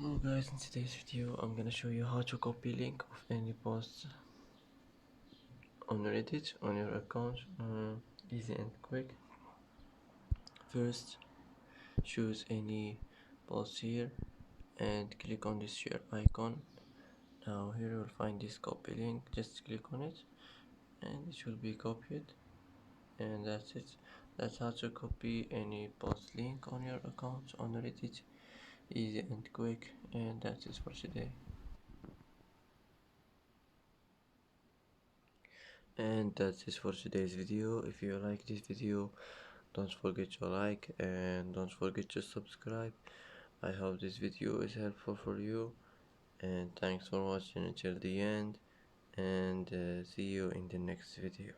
Hello guys, in today's video I'm gonna show you how to copy link of any post on Reddit on your account. Easy and quick. First, choose any post here and click on this share icon. Now here you'll find this copy link. Just click on it and it will be copied, and that's it. That's how to copy any post link on your account on Reddit. Easy and quick, and that's it for today. And that's it for today's video. If you like this video, don't forget to like and don't forget to subscribe. I hope this video is helpful for you, and thanks for watching until the end, and see you in the next video.